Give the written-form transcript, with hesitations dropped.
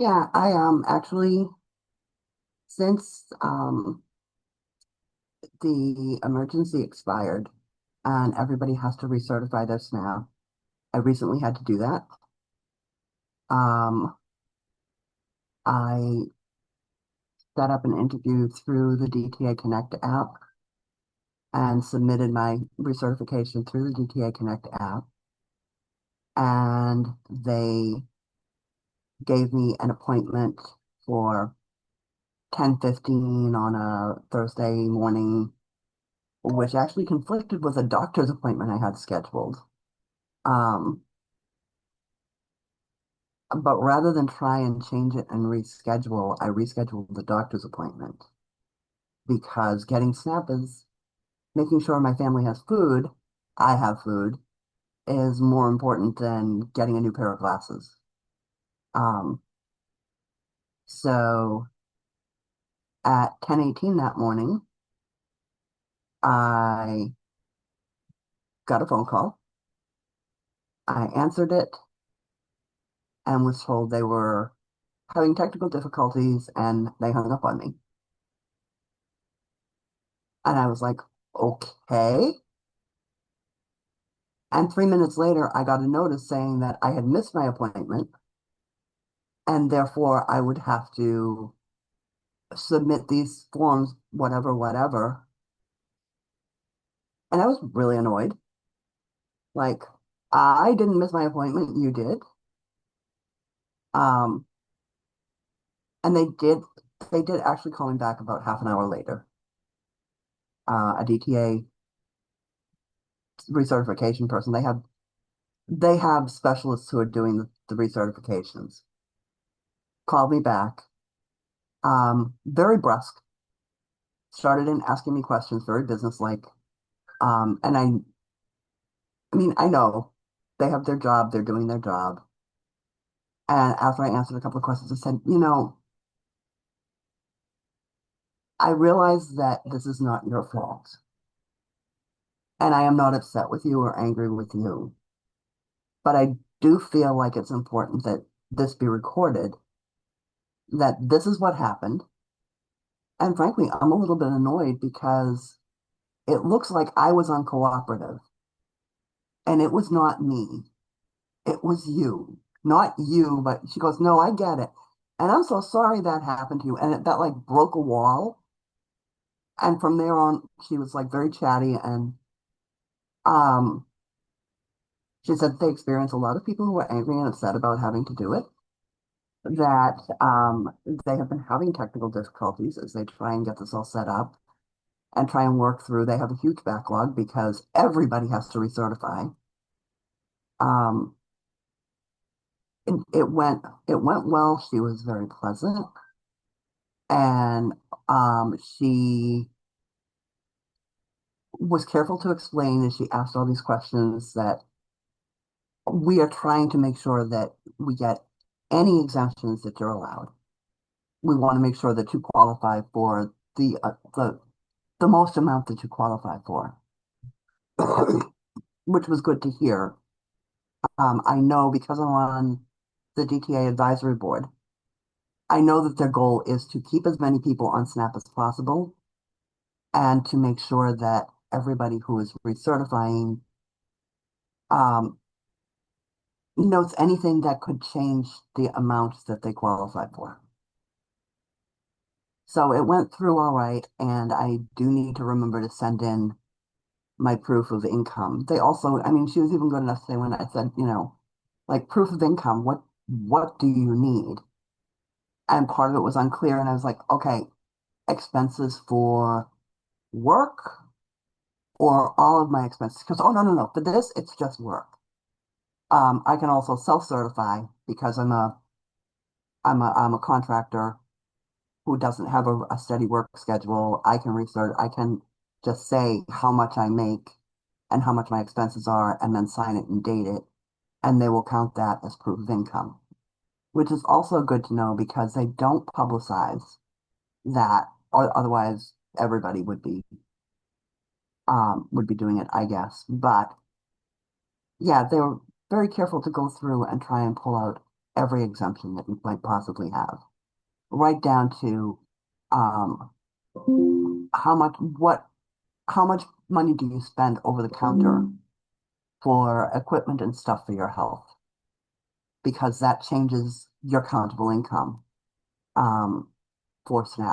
Yeah, I actually since the emergency expired and everybody has to recertify this now. I recently had to do that. Um, I set up an interview through the DTA Connect app and submitted my recertification through the DTA Connect app, and they gave me an appointment for 10:15 on a Thursday morning, which actually conflicted with a doctor's appointment I had scheduled. Um, but rather than try and change it and reschedule, I rescheduled the doctor's appointment because getting SNAP is making sure my family has food, I have food, is more important than getting a new pair of glasses. Um, so at 10:18 that morning, I got a phone call. I answered it and was told they were having technical difficulties and they hung up on me. And I was like, okay. And 3 minutes later, I got a notice saying that I had missed my appointment and therefore I would have to submit these forms, whatever, whatever. And I was really annoyed. Like, I didn't miss my appointment, you did. Um, and they did actually call me back about half an hour later. A DTA recertification person. They have specialists who are doing the recertifications. Called me back, very brusque, started in asking me questions, very businesslike. And I mean, I know they have their job, they're doing their job. And after I answered a couple of questions, I said, I realize that this is not your fault. And I am not upset with you or angry with you. But I do feel like it's important that this be recorded, that this is what happened. And frankly, I'm a little bit annoyed because it looks like I was uncooperative. And it was not me. It was you. Not you, but she goes, no, I get it. And I'm so sorry that happened to you. And that like broke a wall. And from there on, she was like very chatty. And um, she said they experience a lot of people who are angry and upset about having to do it, that they have been having technical difficulties as they try and get this all set up and try and work through. They have a huge backlog because everybody has to recertify. Um, it went well. She was very pleasant, and she was careful to explain, and she asked all these questions that we are trying to make sure that we get any exemptions that you're allowed. We want to make sure that you qualify for the most amount that you qualify for, which was good to hear. I know because I'm on the DTA advisory board, I know that their goal is to keep as many people on SNAP as possible and to make sure that everybody who is recertifying um, notes anything that could change the amount that they qualify for. So it went through all right, and I do need to remember to send in my proof of income. They also, I mean, she was even good enough to say when I said, like proof of income, what do you need? And part of it was unclear, and I was like, okay, expenses for work or all of my expenses? Because oh no, no, no, for this, it's just work. I can also self-certify because I'm a contractor who doesn't have a steady work schedule. I can research, I can just say how much I make and how much my expenses are, and then sign it and date it, and they will count that as proof of income, which is also good to know because they don't publicize that, or otherwise everybody would be doing it, I guess. But yeah, they were very careful to go through and try and pull out every exemption that you might possibly have, right down to um, how much what how much money do you spend over the counter for equipment and stuff for your health, because that changes your countable income um, for SNAP.